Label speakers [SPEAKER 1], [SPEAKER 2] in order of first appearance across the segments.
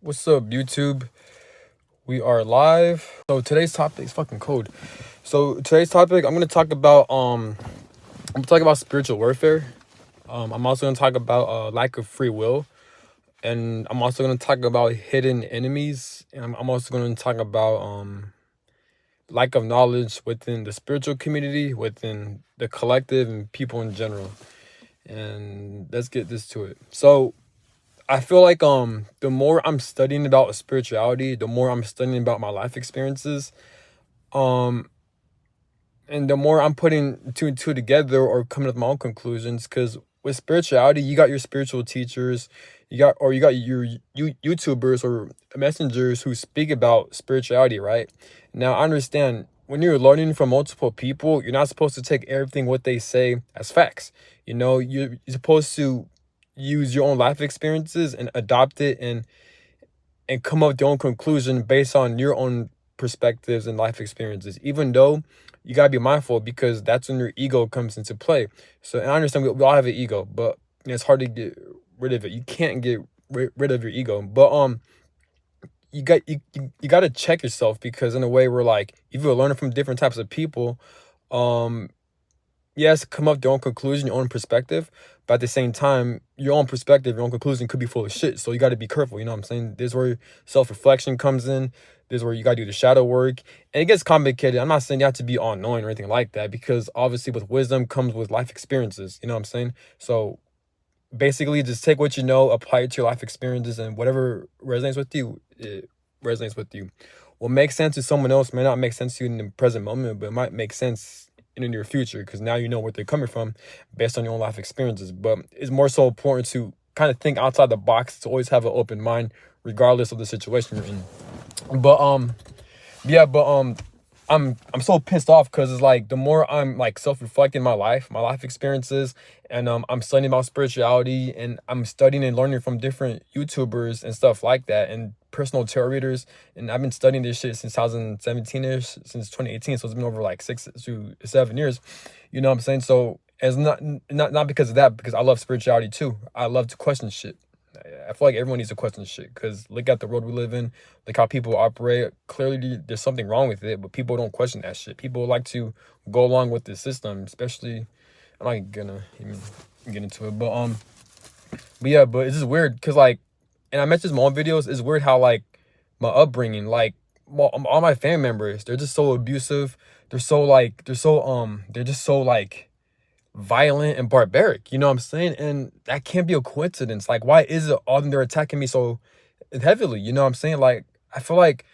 [SPEAKER 1] What's up, YouTube? We are live. So today's topic is fucking cold. So today's topic, I'm gonna talk about spiritual warfare. I'm also gonna talk about lack of free will, and I'm also gonna talk about hidden enemies, and I'm also gonna talk about lack of knowledge within the spiritual community, within the collective, and people in general. And let's get this to it. So I feel like the more I'm studying about spirituality, the more I'm studying about my life experiences, um, and the more I'm putting two and two together or coming up with my own conclusions. Because with spirituality, you got your spiritual teachers, you got your YouTubers or messengers who speak about spirituality, right? Now I understand when you're learning from multiple people, you're not supposed to take everything what they say as facts. You're supposed to use your own life experiences and adopt it and come up with your own conclusion based on your own perspectives and life experiences, even though you gotta be mindful because that's when your ego comes into play. So, and I understand we all have an ego, but it's hard to get rid of it. You can't get rid of your ego, but you got to check yourself, because in a way we're like, if you're learning from different types of people, um yes, come up with your own conclusion, your own perspective, but at the same time, your own perspective, your own conclusion could be full of shit. So you got to be careful. You know what I'm saying? This is where self-reflection comes in. This is where you got to do the shadow work. And it gets complicated. I'm not saying you have to be all knowing or anything like that, because obviously with wisdom comes with life experiences. You know what I'm saying? So basically, just take what you know, apply it to your life experiences, and whatever resonates with you, it resonates with you. What makes sense to someone else may not make sense to you in the present moment, but it might make sense in the near future, because now you know where they're coming from based on your own life experiences. But it's more so important to kind of think outside the box, to always have an open mind regardless of the situation you're in. But I'm so pissed off, because it's like the more I'm like self-reflecting my life experiences, and I'm studying about spirituality, and I'm studying and learning from different YouTubers and stuff like that, and personal tarot readers, and I've been studying this shit since 2017ish, since 2018, so it's been over like 6 to 7 years. You know what I'm saying? So it's not because of that, because I love spirituality too. I love to question shit. I feel like everyone needs to question shit, because look at the world we live in, look how people operate. Clearly, there's something wrong with it, but people don't question that shit. People like to go along with the system, especially. I'm not gonna even get into it, but it's just weird, because like, and I mentioned this in my own videos, it's weird how like my upbringing, like all my family members, they're just so abusive. They're just so like violent and barbaric, you know what I'm saying? And that can't be a coincidence. Like, why is it all of them, they're attacking me so heavily? You know what I'm saying? Like, I feel like,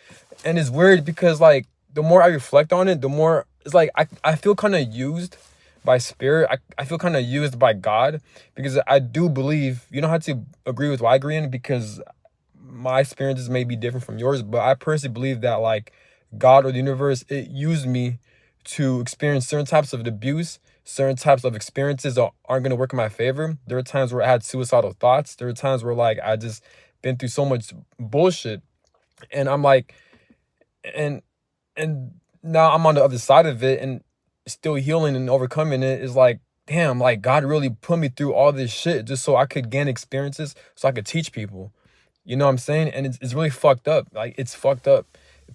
[SPEAKER 1] and it's weird because like the more I reflect on it, the more it's like I feel kind of used by spirit. I feel kind of used by God, because I do believe, you don't have to agree with what I agree in, because my experiences may be different from yours, but I personally believe that like God or the universe, it used me to experience certain types of abuse, certain types of experiences that aren't going to work in my favor. There are times where I had suicidal thoughts. There are times where like I just been through so much bullshit, and I'm like, and and now I'm on the other side of it and still healing and overcoming it. Is like, damn, like God really put me through all this shit just so I could gain experiences, so I could teach people. You know what I'm saying? And it's really fucked up. Like, it's fucked up.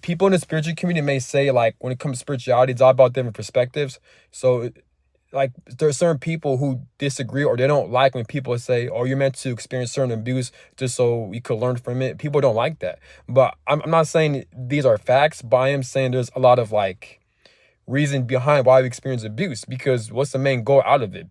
[SPEAKER 1] People in the spiritual community may say, like, when it comes to spirituality, it's all about different perspectives. So, like, there are certain people who disagree, or they don't like when people say, oh, you're meant to experience certain abuse just so you could learn from it. People don't like that. But I'm not saying these are facts, but I am saying there's a lot of, like, reason behind why we experience abuse, because what's the main goal out of it?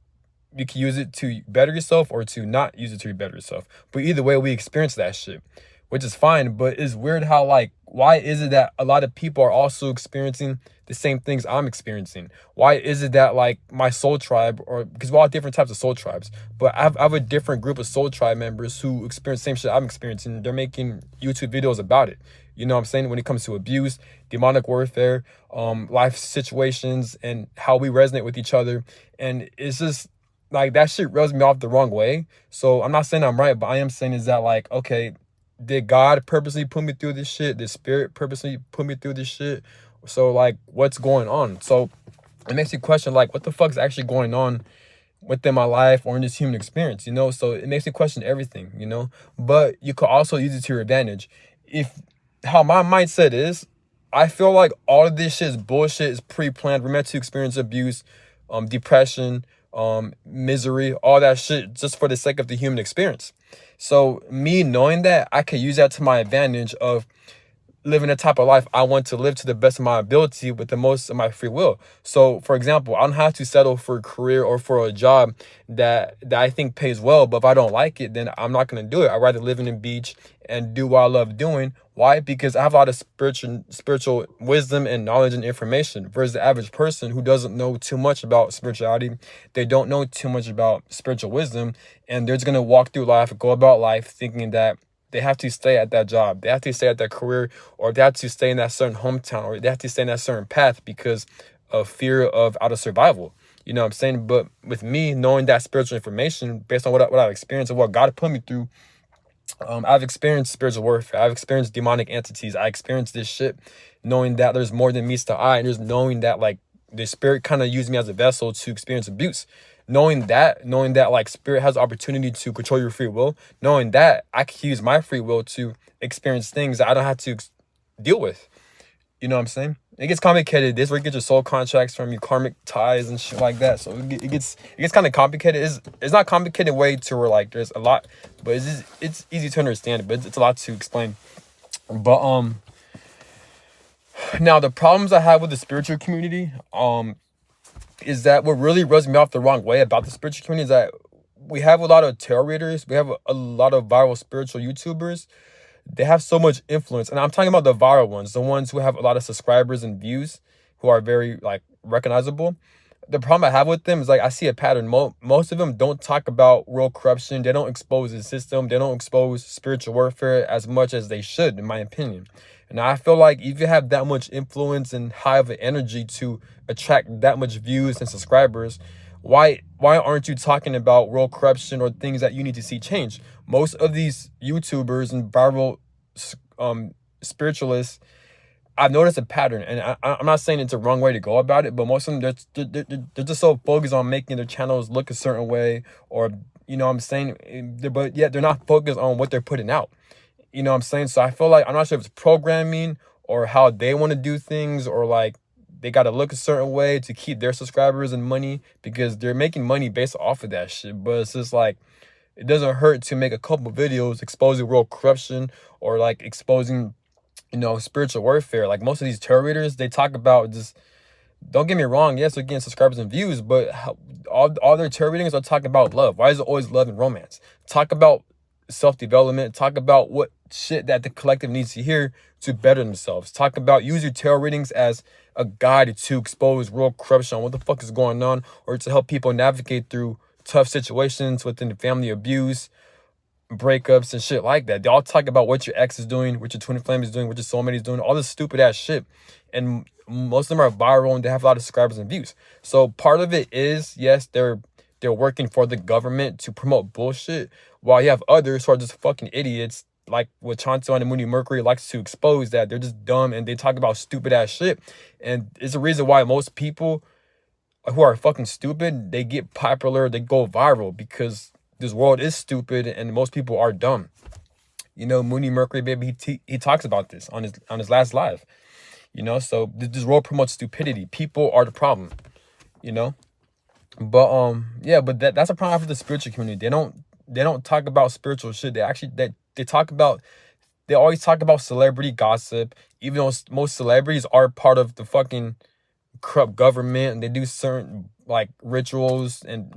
[SPEAKER 1] You can use it to better yourself or to not use it to better yourself. But either way, we experience that shit, which is fine. But it's weird how, like, why is it that a lot of people are also experiencing the same things I'm experiencing? Why is it that, like, my soul tribe, or because we all have different types of soul tribes, but I have a different group of soul tribe members who experience the same shit I'm experiencing. They're making YouTube videos about it. You know what I'm saying? When it comes to abuse, demonic warfare, life situations, and how we resonate with each other. And it's just, like, that shit rubs me off the wrong way. So I'm not saying I'm right, but I am saying is that, like, okay, did God purposely put me through this shit? Did spirit purposely put me through this shit? So, like, what's going on? So it makes you question, like, what the fuck's actually going on within my life or in this human experience, you know? So it makes me question everything, you know? But you could also use it to your advantage. If how my mindset is, I feel like all of this shit is bullshit, is pre-planned. We're meant to experience abuse, depression, misery, all that shit just for the sake of the human experience. So me knowing that, I could use that to my advantage of living the type of life I want to live to the best of my ability with the most of my free will. So, for example, I don't have to settle for a career or for a job that I think pays well, but if I don't like it, then I'm not going to do it. I'd rather live in the beach and do what I love doing. Why? Because I have a lot of spiritual wisdom and knowledge and information versus the average person who doesn't know too much about spirituality. They don't know too much about spiritual wisdom, and they're just going to walk through life, go about life thinking that they have to stay at that job, they have to stay at that career, or they have to stay in that certain hometown, or they have to stay in that certain path because of fear of out of survival. You know what I'm saying? But with me knowing that spiritual information based on what I've experienced and what God put me through, I've experienced spiritual warfare. I've experienced demonic entities. I experienced this shit, knowing that there's more than meets the eye, and just knowing that like the spirit kind of used me as a vessel to experience abuse. Knowing that like spirit has the opportunity to control your free will, knowing that I can use my free will to experience things that I don't have to deal with. You know what I'm saying? It gets complicated. This is where you get your soul contracts from, your karmic ties and shit like that. So it gets kind of complicated. It's not complicated way to where like there's a lot, but it's easy to understand. But it's a lot to explain. But now the problems I have with the spiritual community is that what really rubs me off the wrong way about the spiritual community is that we have a lot of tarot readers, we have a lot of viral spiritual YouTubers. They have so much influence, and I'm talking about the viral ones, the ones who have a lot of subscribers and views, who are very like recognizable. The problem I have with them is like I see a pattern. Most of them don't talk about real corruption. They don't expose the system. They don't expose spiritual warfare as much as they should, in my opinion. And I feel like if you have that much influence and high of an energy to attract that much views and subscribers, why aren't you talking about real corruption or things that you need to see change? Most of these YouTubers and viral spiritualists, I've noticed a pattern, and I'm not saying it's a wrong way to go about it, but most of them, they're just so focused on making their channels look a certain way, or, you know what I'm saying? But yet they're not focused on what they're putting out. You know what I'm saying? So I feel like, I'm not sure if it's programming or how they want to do things, or like they got to look a certain way to keep their subscribers and money, because they're making money based off of that shit. But it's just like, it doesn't hurt to make a couple videos exposing real corruption, or like exposing, you know, spiritual warfare. Like most of these tarot readers, they talk about just, don't get me wrong, yes, they're getting subscribers and views, but all their tarot readings are talking about love. Why is it always love and romance? Talk about self-development. Talk about what shit that the collective needs to hear to better themselves. Talk about, use your tarot readings as a guide to expose real corruption on what the fuck is going on, or to help people navigate through tough situations within the family, abuse, breakups and shit like that. They all talk about what your ex is doing, what your twin flame is doing, what your soulmate is doing, all this stupid ass shit. And most of them are viral and they have a lot of subscribers and views. So part of it is, yes, they're working for the government to promote bullshit, while you have others who are just fucking idiots, like what Chonto and Moody Mercury likes to expose, that they're just dumb and they talk about stupid ass shit. And it's the reason why most people who are fucking stupid, they get popular, they go viral, because this world is stupid and most people are dumb. You know, Moody Mercury, baby, he talks about this on his last live. You know, so this world promotes stupidity. People are the problem, you know. But yeah, but that's a problem for the spiritual community. They don't talk about spiritual shit. They talk about, they always talk about celebrity gossip, even though most celebrities are part of the fucking corrupt government, and they do certain like rituals, and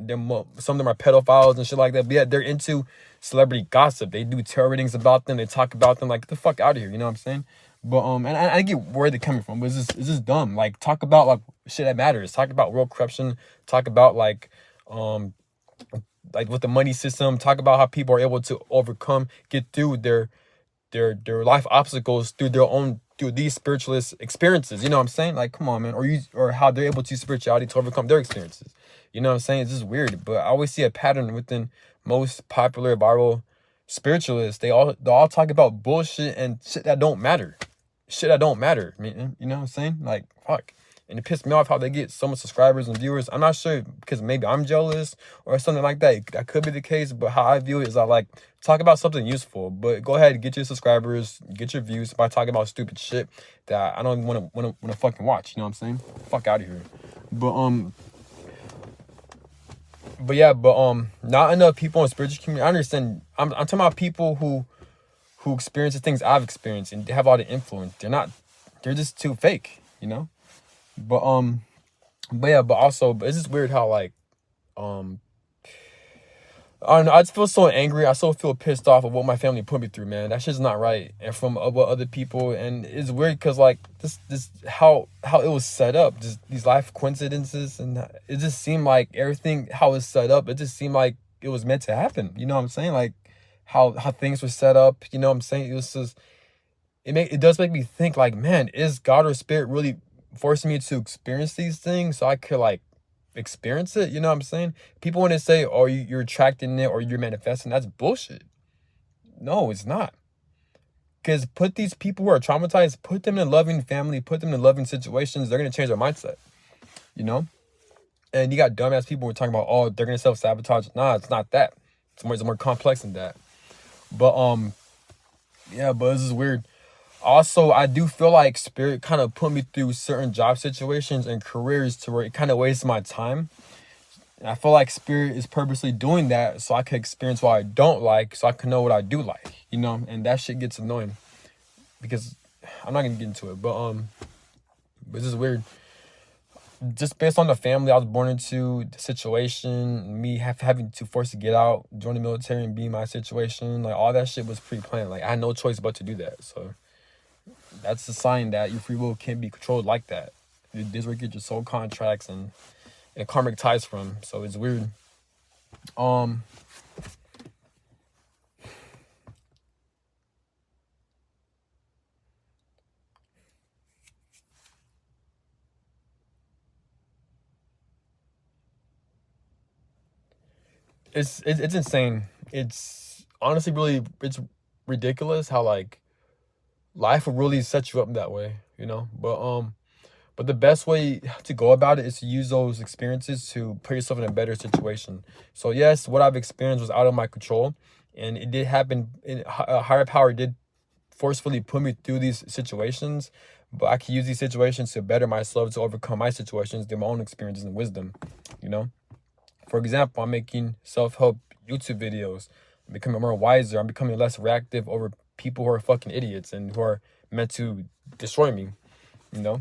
[SPEAKER 1] some of them are pedophiles and shit like that. But yeah, they're into celebrity gossip. They do tarot readings about them. They talk about them. Like, get the fuck out of here. You know what I'm saying? But and I get where they're coming from, but it's just dumb. Like, talk about like shit that matters. Talk about real corruption. Talk about like with the money system. Talk about how people are able to overcome, get through their life obstacles through these spiritualist experiences. You know what I'm saying? Like, come on, man. Or how they're able to use spirituality to overcome their experiences. You know what I'm saying? It's just weird. But I always see a pattern within most popular viral spiritualists. They all talk about bullshit and shit that don't matter. Shit that don't matter. I mean, you know what I'm saying? Like, fuck. And it pissed me off how they get so much subscribers and viewers. I'm not sure because maybe I'm jealous or something like that. That could be the case. But how I view it is I like talk about something useful. But go ahead and get your subscribers, get your views by talking about stupid shit that I don't want to fucking watch. You know what I'm saying? Fuck out of here. But yeah, not enough people in spiritual community. I understand. I'm talking about people who experience the things I've experienced and they have a lot of influence. They're just too fake, you know? But yeah, but it's just weird how like I don't know. I just feel so angry. I so feel pissed off of what my family put me through, man. That shit's not right. And from what other people, and it's weird because like this how it was set up, just these life coincidences, and it just seemed like everything how it's set up. It just seemed like it was meant to happen. You know what I'm saying? Like how things were set up. You know what I'm saying? It was just it does make me think like, man, is God or spirit really forcing me to experience these things so I could like experience it? You know what I'm saying? People want to say, oh, you're attracting it or you're manifesting. That's bullshit. No, it's not. Because put these people who are traumatized, put them in a loving family, put them in loving situations, they're going to change their mindset, you know? And you got dumbass people who are talking about, oh, they're going to self-sabotage. Nah, it's not that. It's more complex than that. But, yeah, but this is weird. Also, I do feel like spirit kind of put me through certain job situations and careers to where it kind of wastes my time. And I feel like spirit is purposely doing that so I can experience what I don't like, so I can know what I do like, you know? And that shit gets annoying because I'm not gonna get into it, but this is weird. Just based on the family I was born into, the situation, me having to force to get out, join the military and be in my situation, like all that shit was pre-planned. Like I had no choice but to do that. So that's a sign that your free will can't be controlled like that. This is where you get your soul contracts and karmic ties from. So it's weird. It's insane. It's honestly it's ridiculous how like life will really set you up that way, you know? But the best way to go about it is to use those experiences to put yourself in a better situation. So yes, what I've experienced was out of my control, and it did happen. A higher power did forcefully put me through these situations, but I can use these situations to better myself, to overcome my situations through my own experiences and wisdom, you know? For example, I'm making self-help YouTube videos. I'm becoming more wiser. I'm becoming less reactive over people who are fucking idiots and who are meant to destroy me, you know?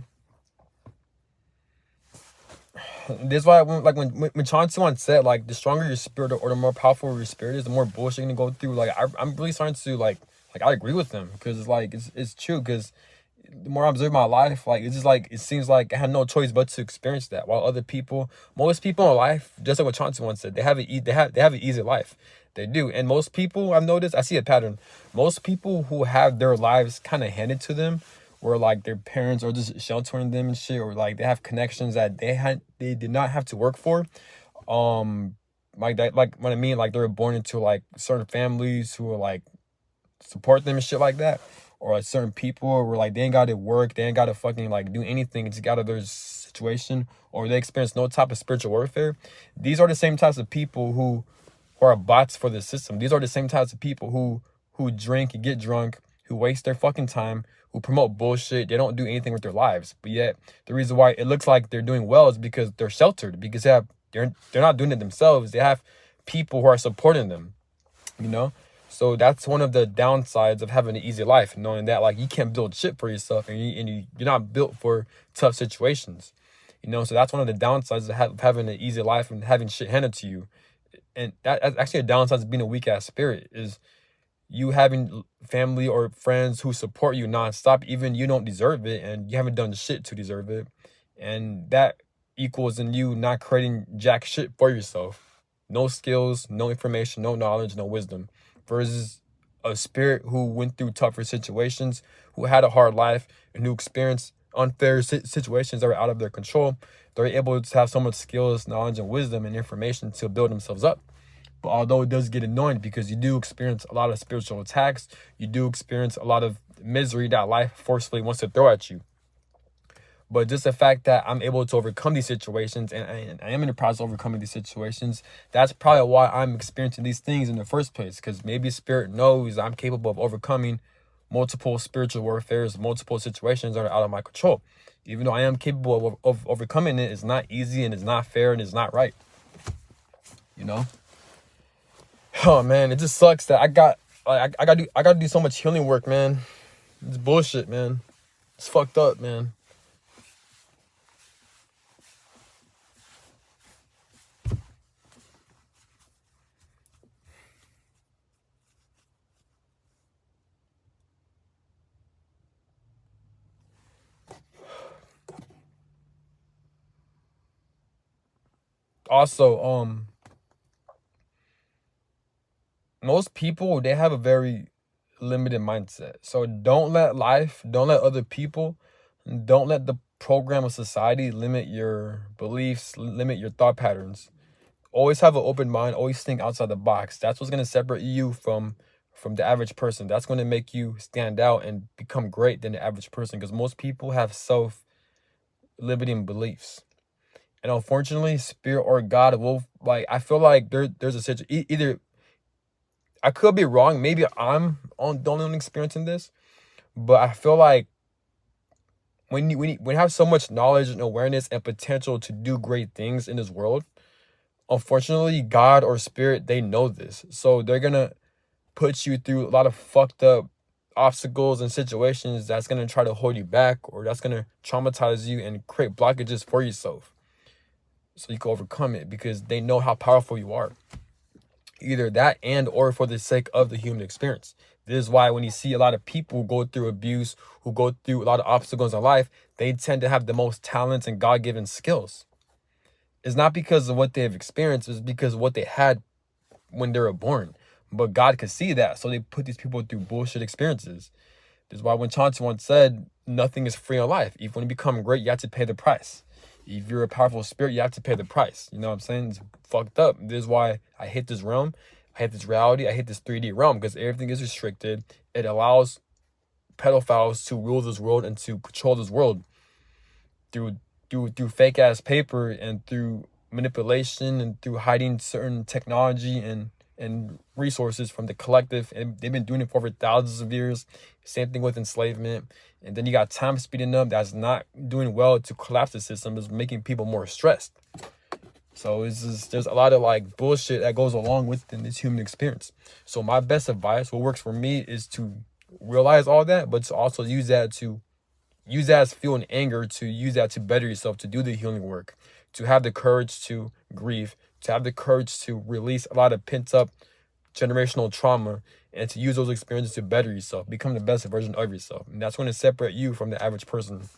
[SPEAKER 1] This is why when Chauncey once said like the stronger your spirit or the more powerful your spirit is, the more bullshit you're gonna go through. Like I'm really starting to like I agree with him because it's like it's true because the more I observe my life, like it's just like it seems like I had no choice but to experience that. While other people, most people in life, just like what Chauncey once said, they have an easy life. They do, and most people I've noticed, I see a pattern. Most people who have their lives kind of handed to them, where like their parents are just sheltering them and shit, or like they have connections that they did not have to work for. Like that, like what I mean, like they were born into like certain families who are like support them and shit like that, or like certain people where like they ain't got to work, they ain't got to fucking like do anything to get out of their situation, or they experience no type of spiritual warfare. These are the same types of people who are bots for the system. These are the same types of people who drink and get drunk, who waste their fucking time, who promote bullshit. They don't do anything with their lives. But yet the reason why it looks like they're doing well is because they're sheltered, because they're not doing it themselves. They have people who are supporting them, you know? So that's one of the downsides of having an easy life, knowing that like you can't build shit for yourself and you're not built for tough situations, you know? So that's one of the downsides of having an easy life and having shit handed to you. And that's actually a downside of being a weak ass spirit, is you having family or friends who support you nonstop, even you don't deserve it and you haven't done shit to deserve it. And that equals in you not creating jack shit for yourself. No skills, no information, no knowledge, no wisdom. Versus a spirit who went through tougher situations, who had a hard life, and who experienced unfair situations that were out of their control. They're able to have so much skills, knowledge, and wisdom and information to build themselves up. But although it does get annoying because you do experience a lot of spiritual attacks, you do experience a lot of misery that life forcefully wants to throw at you. But just the fact that I'm able to overcome these situations, and I am in the process of overcoming these situations, that's probably why I'm experiencing these things in the first place. Because maybe Spirit knows I'm capable of overcoming multiple spiritual warfares, multiple situations that are out of my control. Even though I am capable of overcoming it, it's not easy and it's not fair and it's not right. You know? Oh man, it just sucks that I gotta do so much healing work, man. It's bullshit, man. It's fucked up, man. Also, most people, they have a very limited mindset. So don't let life, don't let other people, don't let the program of society limit your beliefs, limit your thought patterns. Always have an open mind, always think outside the box. That's what's going to separate you from the average person. That's going to make you stand out and become great than the average person, because most people have self-limiting beliefs. And unfortunately, spirit or God will, like, I feel like there's a situation. Either I could be wrong. Maybe I'm on the only one experiencing this, but I feel like when you have so much knowledge and awareness and potential to do great things in this world, unfortunately, God or spirit, they know this, so they're gonna put you through a lot of fucked up obstacles and situations that's gonna try to hold you back, or that's gonna traumatize you and create blockages for yourself, so you can overcome it, because they know how powerful you are. Either that, and or for the sake of the human experience. This is why when you see a lot of people go through abuse, who go through a lot of obstacles in life, they tend to have the most talents and God-given skills. It's not because of what they've experienced, it's because of what they had when they were born. But God could see that, so they put these people through bullshit experiences. This is why when Chauncey once said, nothing is free in life. If when you become great, you have to pay the price. If you're a powerful spirit, you have to pay the price. You know what I'm saying? It's fucked up. This is why I hate this realm. I hate this reality. I hate this 3D realm, because everything is restricted. It allows pedophiles to rule this world and to control this world through fake ass paper, and through manipulation, and through hiding certain technology and resources from the collective. And they've been doing it for over thousands of years. Same thing with enslavement. And then you got time speeding up, that's not doing well to collapse the system, is making people more stressed. So it's just, there's a lot of like bullshit that goes along with this human experience. So my best advice, what works for me, is to realize all that, but to also use that as fuel and anger, to use that to better yourself, to do the healing work, to have the courage to grieve, to have the courage to release a lot of pent up generational trauma, and to use those experiences to better yourself, become the best version of yourself. And that's going to separate you from the average person.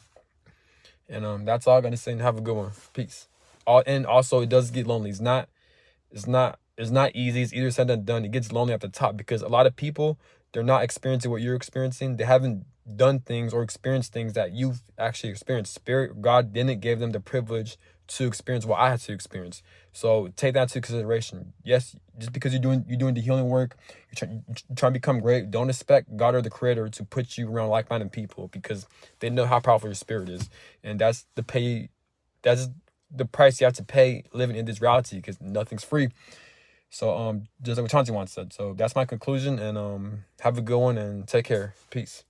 [SPEAKER 1] And that's all I'm going to say, and have a good one. Peace. And also, it does get lonely. It's not easy. It's easier said than done. It gets lonely at the top, because a lot of people, they're not experiencing what you're experiencing. They haven't done things or experienced things that you've actually experienced. Spirit, God didn't give them the privilege to experience what I had to experience. So take that into consideration. Yes, just because you're doing the healing work, you're trying to become great, don't expect God or the Creator to put you around like-minded people, because they know how powerful your spirit is. And that's the price you have to pay living in this reality, because nothing's free. So just like what Chauncey once said. So that's my conclusion, and have a good one, and take care. Peace.